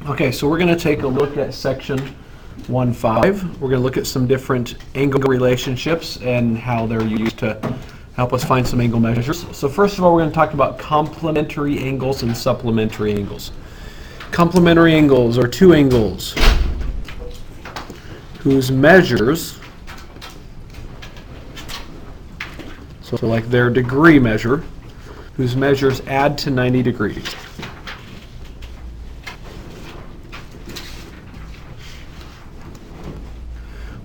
Okay, so we're going to take a look at section 1.5. We're going to look at some different angle relationships and how they're used to help us find some angle measures. So first of all, we're going to talk about complementary angles and supplementary angles. Complementary angles are two angles whose measures, so like their degree measure, whose measures add to 90 degrees.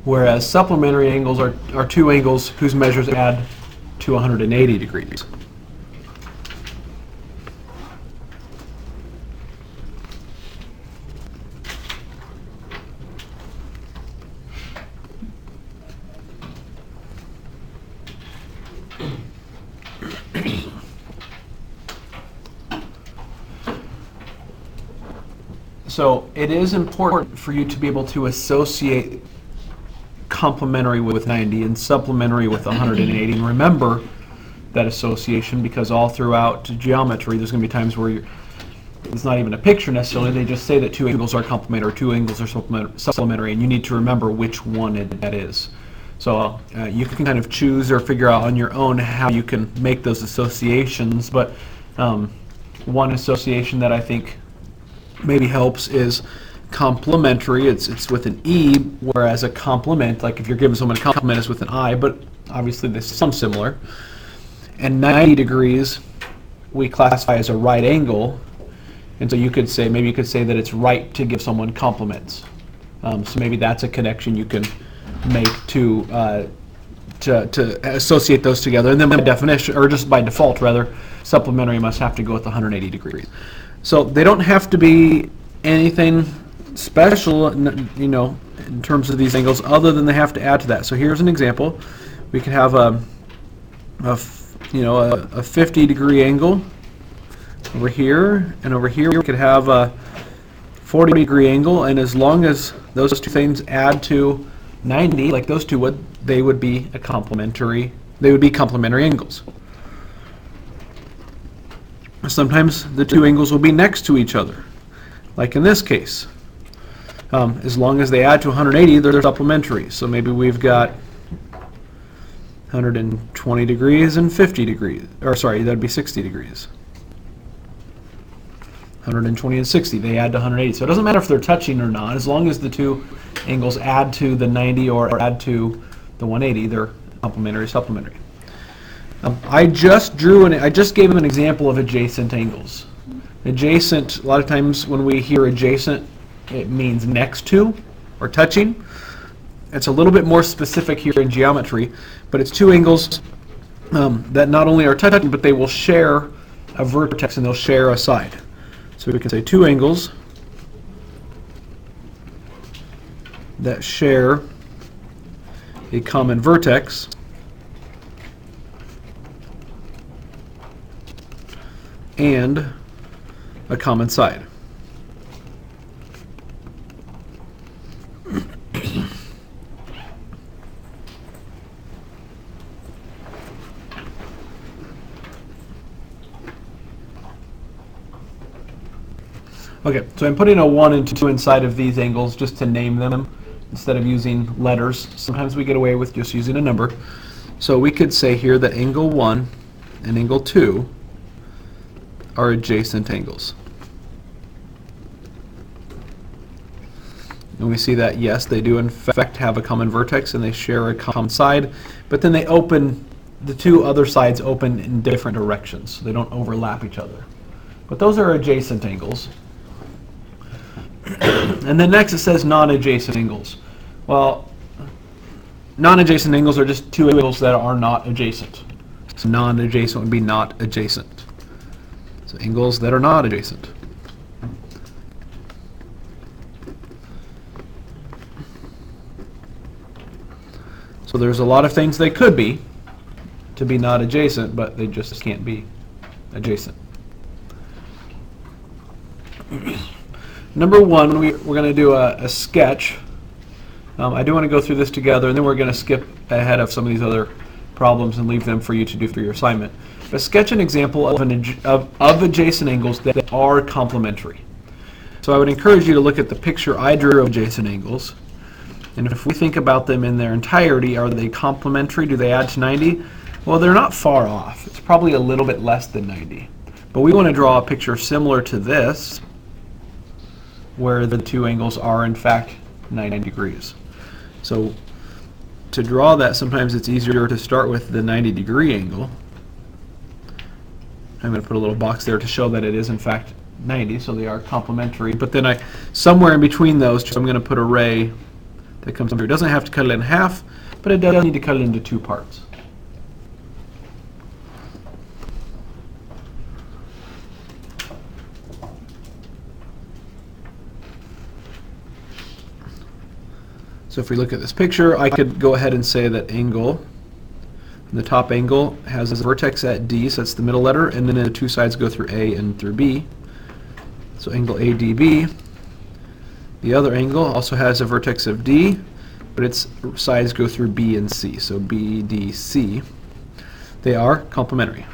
Whereas supplementary angles are two angles whose measures add to 180 degrees. So it is important for you to be able to associate complementary with 90 and supplementary with 180. And remember that association, because all throughout geometry there's going to be times where it's not even a picture necessarily, they just say that two angles are complementary, two angles are supplementary, and you need to remember which one that is. So you can kind of choose or figure out on your own how you can make those associations, but one association that I think maybe helps is complementary. It's with an E, whereas a complement, like if you're giving someone a compliment, is with an I, but obviously there's some similar. And 90 degrees we classify as a right angle, and so you could say, maybe you could say that it's right to give someone compliments. So maybe that's a connection you can make to associate those together. And then by definition, or just by default rather, supplementary must have to go with 180 degrees. So they don't have to be anything special, you know, in terms of these angles, other than they have to add to that. So here's an example. We could have a 50-degree angle over here, and over here we could have a 40-degree angle, and as long as those two things add to 90, like those two would, they would be complementary angles. Sometimes the two angles will be next to each other, like in this case. As long as they add to 180, they're supplementary. So maybe we've got 120 degrees and 50 degrees, or sorry, that'd be 60 degrees. 120 and 60, they add to 180. So it doesn't matter if they're touching or not, as long as the two angles add to the 90 or add to the 180, they're complementary, supplementary. I just gave him an example of adjacent angles. Adjacent, a lot of times when we hear adjacent, it means next to or touching. It's a little bit more specific here in geometry, but it's two angles that not only are touching, but they will share a vertex and they'll share a side. So we can say two angles that share a common vertex and a common side. Okay, so I'm putting a 1 and 2 inside of these angles just to name them instead of using letters. Sometimes we get away with just using a number. So we could say here that angle 1 and angle 2 are adjacent angles. And we see that, yes, they do in fact have a common vertex and they share a common side, but then the two other sides open in different directions, so they don't overlap each other. But those are adjacent angles. And then next it says non-adjacent angles. Well, non-adjacent angles are just two angles that are not adjacent. So non-adjacent would be not adjacent. So angles that are not adjacent. So there's a lot of things they could be to be not adjacent, but they just can't be adjacent. Number one, we're going to do a sketch. I do want to go through this together, and then we're going to skip ahead of some of these other problems and leave them for you to do for your assignment. But sketch an example of adjacent angles that are complementary. So So I would encourage you to look at the picture I drew of adjacent angles. And if we think about them in their entirety, are they complementary? Do they add to 90? Well, they're not far off. It's probably a little bit less than 90. But we want to draw a picture similar to this, where the two angles are in fact 90 degrees. So to draw that, sometimes it's easier to start with the 90-degree angle. I'm going to put a little box there to show that it is in fact 90, so they are complementary. But then somewhere in between those, I'm going to put a ray that comes through. It doesn't have to cut it in half, but it does need to cut it into two parts. So if we look at this picture, I could go ahead and say that angle, the top angle has a vertex at D, so that's the middle letter, and then the two sides go through A and through B. So angle ADB. The other angle also has a vertex of D, but its sides go through B and C, so BDC. They are complementary.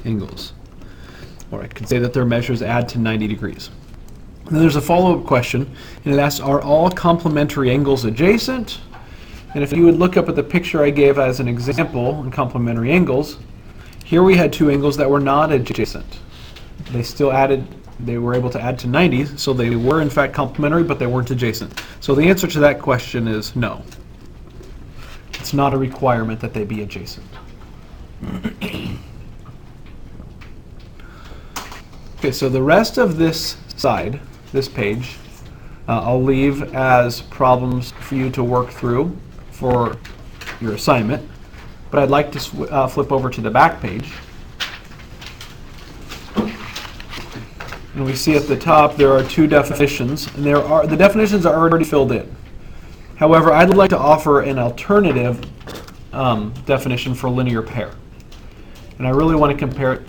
Angles. Or I could say that their measures add to 90 degrees. And then there's a follow-up question, and it asks, are all complementary angles adjacent? And if you would look up at the picture I gave as an example in complementary angles, here we had two angles that were not adjacent. They were able to add to 90, so they were in fact complementary, but they weren't adjacent. So the answer to that question is no. It's not a requirement that they be adjacent. Okay, so the rest of this side, this page, I'll leave as problems for you to work through for your assignment. But I'd like to flip over to the back page. And we see at the top there are two definitions, and the definitions are already filled in. However, I'd like to offer an alternative definition for linear pair. And I really want to compare it,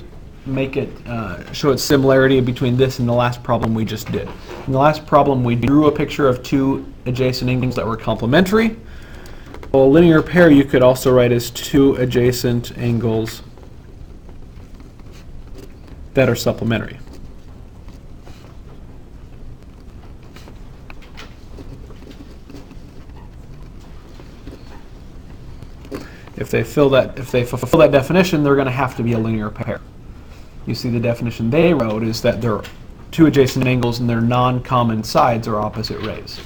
show its similarity between this and the last problem we just did. In the last problem, we drew a picture of two adjacent angles that were complementary. Well, a linear pair you could also write as two adjacent angles that are supplementary. If they fulfill that definition, they're going to have to be a linear pair. You see, the definition they wrote is that they're two adjacent angles and their non-common sides are opposite rays.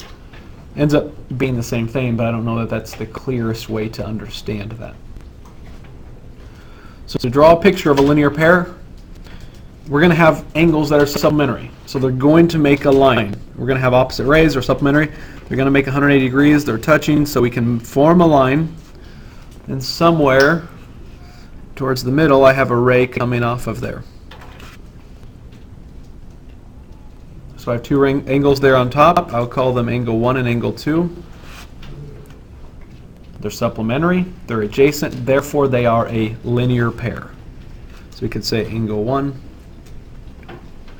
Ends up being the same thing, but I don't know that that's the clearest way to understand that. So to draw a picture of a linear pair, we're going to have angles that are supplementary. So they're going to make a line. We're going to have opposite rays or supplementary. They're going to make 180 degrees. They're touching, so we can form a line. And somewhere towards the middle, I have a ray coming off of there. So I have two angles there on top. I'll call them angle 1 and angle 2. They're supplementary, they're adjacent, therefore they are a linear pair. So we could say angle 1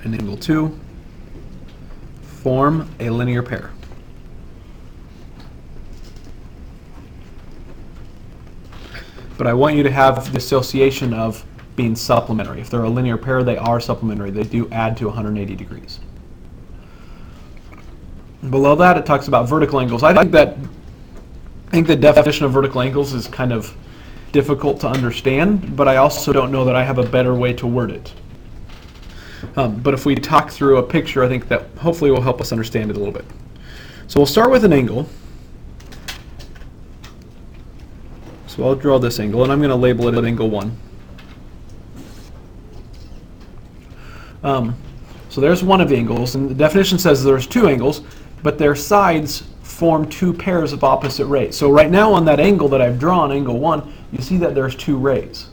and angle 2 form a linear pair. But I want you to have the association of being supplementary. If they're a linear pair, they are supplementary. They do add to 180 degrees. Below that, it talks about vertical angles. I think the definition of vertical angles is kind of difficult to understand, but I also don't know that I have a better way to word it. But if we talk through a picture, I think that hopefully will help us understand it a little bit. So we'll start with an angle. So I'll draw this angle, and I'm going to label it at angle 1. So there's one of the angles, and the definition says there's two angles, but their sides form two pairs of opposite rays. So right now on that angle that I've drawn, angle 1, you see that there's two rays.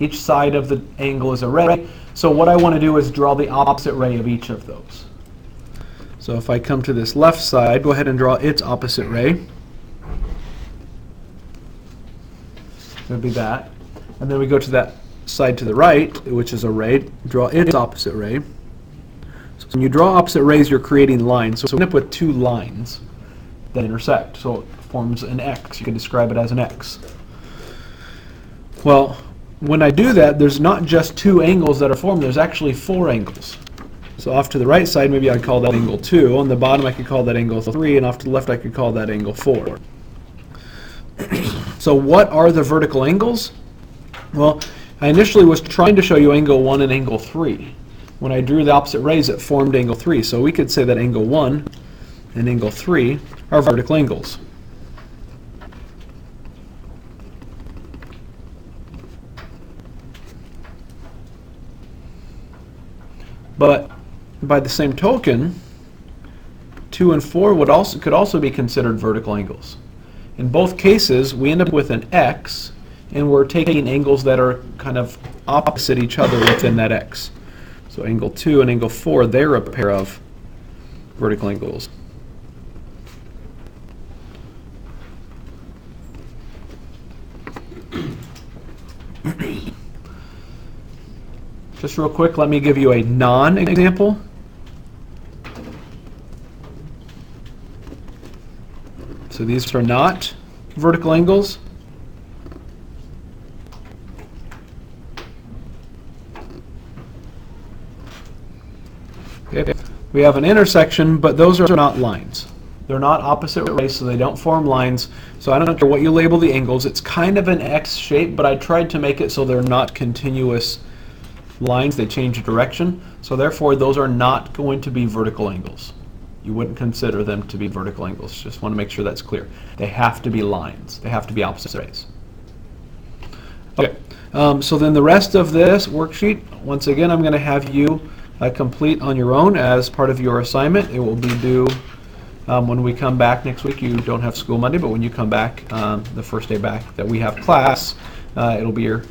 Each side of the angle is a ray. So what I want to do is draw the opposite ray of each of those. So if I come to this left side, go ahead and draw its opposite ray. It would be that. And then we go to that side to the right, which is a ray, draw its opposite ray. So when you draw opposite rays, you're creating lines. So we end up with two lines that intersect. So it forms an X. You can describe it as an X. Well, when I do that, there's not just two angles that are formed, there's actually four angles. So off to the right side, maybe I'd call that angle 2. On the bottom, I could call that angle 3. And off to the left, I could call that angle 4. So what are the vertical angles? Well, I initially was trying to show you angle 1 and angle 3. When I drew the opposite rays, it formed angle 3. So we could say that angle 1 and angle 3 are vertical angles. But by the same token, 2 and 4 could also be considered vertical angles. In both cases, we end up with an x, and we're taking angles that are kind of opposite each other within that x. So angle 2 and angle 4, they're a pair of vertical angles. Just real quick, let me give you a non-example. So these are not vertical angles. Okay. We have an intersection, but those are not lines. They're not opposite rays, so they don't form lines. So I don't care what you label the angles. It's kind of an X shape, but I tried to make it so they're not continuous lines. They change direction. So therefore, those are not going to be vertical angles. You wouldn't consider them to be vertical angles. Just want to make sure that's clear. They have to be lines. They have to be opposite rays. Okay, so then the rest of this worksheet, once again, I'm going to have you complete on your own as part of your assignment. It will be due when we come back next week. You don't have school Monday, but when you come back, the first day back that we have class, it'll be your